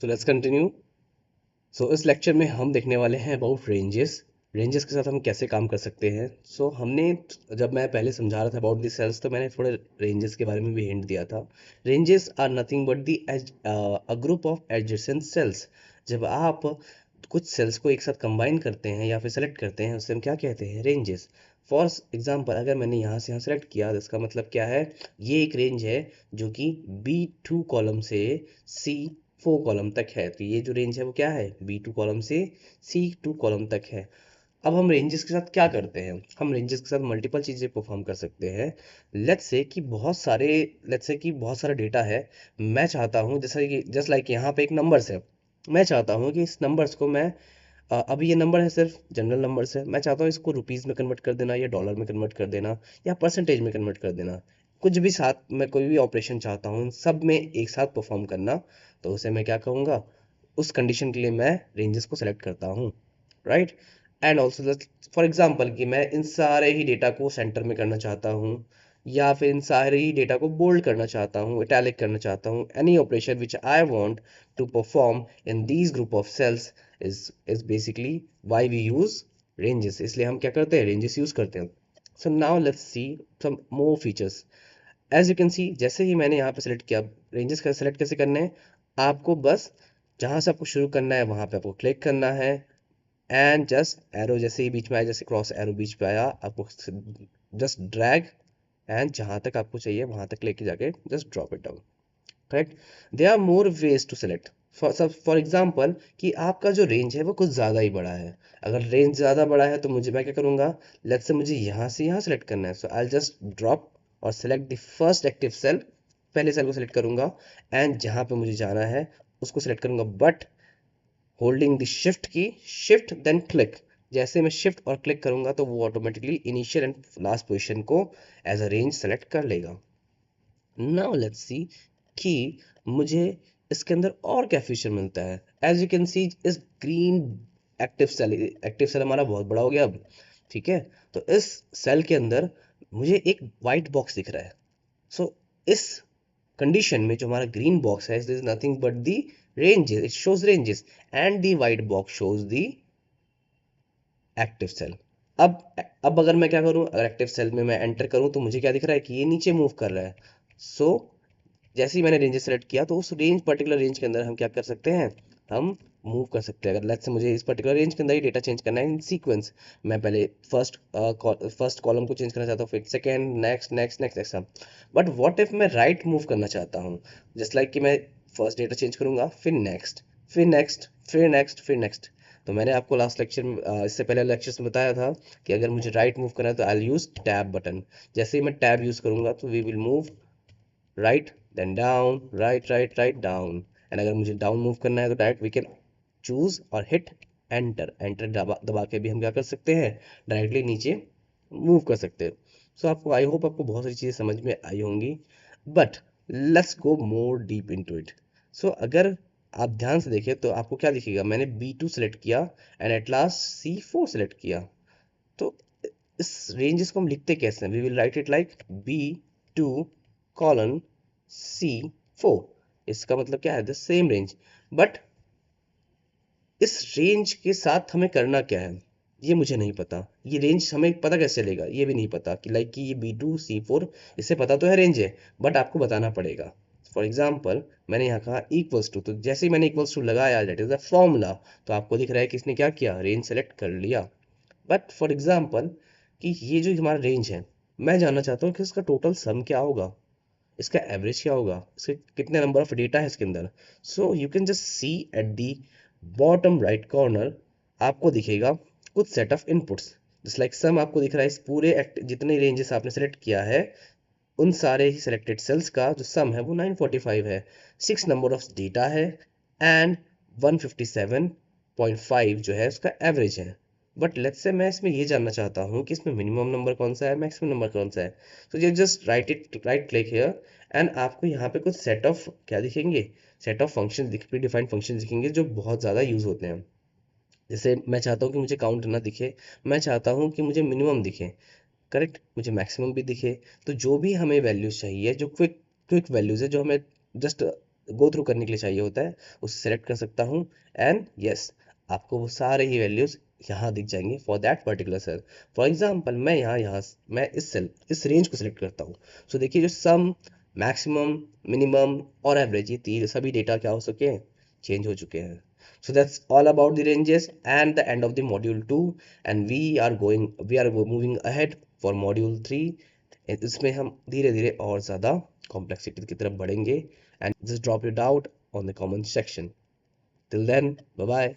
So let's continue. सो इस lecture में हम देखने वाले हैं अबाउट रेंजेस। रेंजेस के साथ हम कैसे काम कर सकते हैं। हमने जब मैं पहले समझा रहा था अबाउट दी सेल्स तो मैंने थोड़े रेंजेस के बारे में भी हिंट दिया था। Ranges are nothing but the a group of adjacent cells. जब आप कुछ सेल्स को एक साथ कंबाइन करते हैं या फिर सेलेक्ट करते हैं उसे हम क्या कहते हैं, रेंजेस। फॉर एग्जाम्पल अगर मैंने यहाँ से यहाँ सेलेक्ट किया तो इसका मतलब क्या है, ये एक रेंज है जो कि B2 कॉलम से C4 कॉलम तक है। तो ये जो रेंज है वो क्या है, B2 कॉलम से C2 कॉलम तक है। अब हम रेंजेस के साथ क्या करते हैं, हम रेंजेस के साथ मल्टीपल चीज़ें परफॉर्म कर सकते हैं। लेट्स से कि बहुत सारा डेटा है। मैं चाहता हूँ जैसा कि जस्ट लाइक यहाँ पे एक नंबर्स है। मैं चाहता हूँ कि इस नंबर्स को मैं अभी ये नंबर है, सिर्फ जनरल नंबर्स है, मैं चाहता हूँ इसको रुपीज़ में कन्वर्ट कर देना या डॉलर में कन्वर्ट कर देना या परसेंटेज में कन्वर्ट कर देना। कुछ भी साथ मैं कोई भी ऑपरेशन चाहता हूँ सब में एक साथ परफॉर्म करना, तो उसे मैं क्या कहूँगा, उस कंडीशन के लिए मैं रेंजेस को सेलेक्ट करता हूँ, right. And also for example कि मैं इन सारे ही डेटा को सेंटर में करना चाहता हूँ या फिर इन सारे ही डेटा को बोल्ड करना चाहता हूँ, इटैलिक करना चाहता हूँ, any operation which I want to perform in these group of cells is basically why we use ranges। इसलिए हम क्या करते हैं, रेंजेस यूज करते हैं। So now let's see some more features. As you can see, जैसे ही मैंने यहाँ पे सेलेक्ट किया, रेंजेस का सेलेक्ट कैसे करने हैं, आपको बस जहाँ से आपको शुरू करना है वहाँ पे आपको क्लिक करना है एंड जस्ट एरो जैसे ही बीच में आया, जैसे क्रॉस एरो बीच पे आया, आपको जस्ट ड्रैग एंड जहाँ तक आपको चाहिए वहाँ तक लेके जाके just drop it down, correct. There are more ways to select. For example कि आपका जो रेंज है वो कुछ ज़्यादा ही बड़ा है। अगर रेंज ज़्यादा बड़ा है तो मुझे मैं क्या करूँगा, लेट्स से मुझे यहाँ से यहाँ सेलेक्ट करना है, सो आई जस्ट ड्रॉप और select the first active cell. पहले सेल को सेलेक्ट करूँगा एंड जहाँ पे मुझे जाना है उसको सेलेक्ट करूँगा, but holding the shift key, shift then click. जैसे मैं शिफ्ट और क्लिक करूँगा तो वो automatically initial and last position को एज अ रेंज सेलेक्ट कर लेगा। नाउ लेट्स सी कि मुझे इसके अंदर और क्या फीचर मिलता है। एज यू कैन सी इस ग्रीन एक्टिव सेल हमारा बहुत बड़ा हो गया अब, ठीक है। तो इस सेल के अंदर मुझे एक वाइट बॉक्स दिख रहा है। सो इस कंडीशन में जो हमारा ग्रीन बॉक्स है, is nothing but the ranges, it shows ranges and the white box shows the active cell. अब अब अगर मैं क्या करूं, अगर एक्टिव सेल में मैं एंटर करूं तो मुझे क्या दिख रहा है कि ये नीचे मूव कर रहा है। सो जैसे ही मैंने रेंजेस सेलेक्ट किया तो उस पर्टिकुलर रेंज के अंदर हम क्या कर सकते हैं, हम मूव कर सकते हैं। अगर लेट्स से मुझे इस पर्टिकुलर रेंज के अंदर ही डेटा चेंज करना है इन सीक्वेंस, मैं पहले फर्स्ट कॉलम को चेंज करना चाहता हूँ, फिर सेकेंड, नेक्स्ट नेक्स्ट नेक्स्ट ऐसा। बट व्हाट इफ मैं राइट मूव करना चाहता हूँ, जस्ट लाइक कि मैं फर्स्ट डेटा चेंज करूंगा, फिर नेक्स्ट, फिर नेक्स्ट, फिर नेक्स्ट, फिर नेक्स्ट। तो मैंने आपको लास्ट लेक्चर में इससे पहले लेक्चर्स में बताया था कि अगर मुझे राइट मूव करना है तो आई यूज टैब बटन। जैसे ही मैं टैब यूज करूंगा तो we will move right then down, right right right down. And अगर मुझे डाउन मूव करना है तो डायरेक्ट वी कैन चूज और हिट एंटर। एंटर दबा दबा के भी हम क्या कर सकते हैं, डायरेक्टली नीचे मूव कर सकते हैं। सो आपको, आई होप आपको बहुत सारी चीज़ें समझ में आई होंगी, but let's go more deep into it. So अगर आप ध्यान से देखें तो आपको क्या दिखेगा, मैंने B2 सेलेक्ट किया and at last C4 select किया। तो इस रेंजेस को हम लिखते कैसे हैं, we will write it like B2 colon C4। इसका मतलब क्या है, द सेम रेंज। बट इस रेंज के साथ हमें करना क्या है ये मुझे नहीं पता। ये रेंज हमें पता कैसे चलेगा ये भी नहीं पता कि लाइक कि ये B2 C4, इससे पता तो है रेंज है, बट आपको बताना पड़ेगा। फॉर एग्जाम्पल मैंने यहाँ कहा इक्वल्स टू, तो जैसे ही मैंने इक्वल्स टू लगाया, दैट इज द फॉर्मूला, तो आपको दिख रहा है कि इसने क्या किया, रेंज सेलेक्ट कर लिया। बट फॉर एग्जाम्पल कि ये जो हमारा रेंज है, मैं जानना चाहता हूँ कि इसका टोटल सम क्या होगा, इसका एवरेज क्या होगा, इसके कितने नंबर ऑफ डेटा है इसके अंदर। So you can just see at the bottom right corner, आपको दिखेगा कुछ set of inputs. Just like some आपको दिख रहा है, इस पूरे जितने रेंजेस आपने सेलेक्ट किया है उन सारे ही सिलेक्टेड सेल्स का जो सम है वो 945 है, 6 नंबर ऑफ डेटा है एंड 157.5 जो है उसका एवरेज है। बट लेट्स से मैं इसमें ये जानना चाहता हूँ कि इसमें मिनिमम नंबर कौन सा है, मैक्सिमम नंबर कौन सा है। तो ये just right click here and आपको यहाँ पे कुछ सेट ऑफ क्या दिखेंगे, set of function, pre defined function दिखेंगे जो बहुत ज़्यादा यूज होते हैं। जैसे मैं चाहता हूँ कि मुझे काउंट ना दिखे, मैं चाहता हूँ कि मुझे मिनिमम दिखे, करेक्ट, मुझे मैक्सिमम भी दिखे। तो जो भी हमें वैल्यूज चाहिए, जो क्विक क्विक वैल्यूज है, जो हमें जस्ट गो थ्रू करने के लिए चाहिए होता है, उसे सेलेक्ट कर सकता हूँ। एंड यस, आपको वो सारे ही वैल्यूज यहाँ दिख जाएंगे for that particular cell. For example मैं मैं इस सेल, इस रेंज को सिलेक्ट करता हूँ। सो देखिए, जो सम, मैक्सिमम, मिनिमम और एवरेज, ये तीन सभी डेटा क्या हो चुके हैं, चेंज हो चुके हैं। So that's all about the ranges and the end of the module 2, and we are moving ahead for module 3। इसमें हम धीरे धीरे और ज़्यादा कॉम्प्लेक्सिटी की तरफ बढ़ेंगे। And just drop your doubt on the comment section. Till then, bye bye।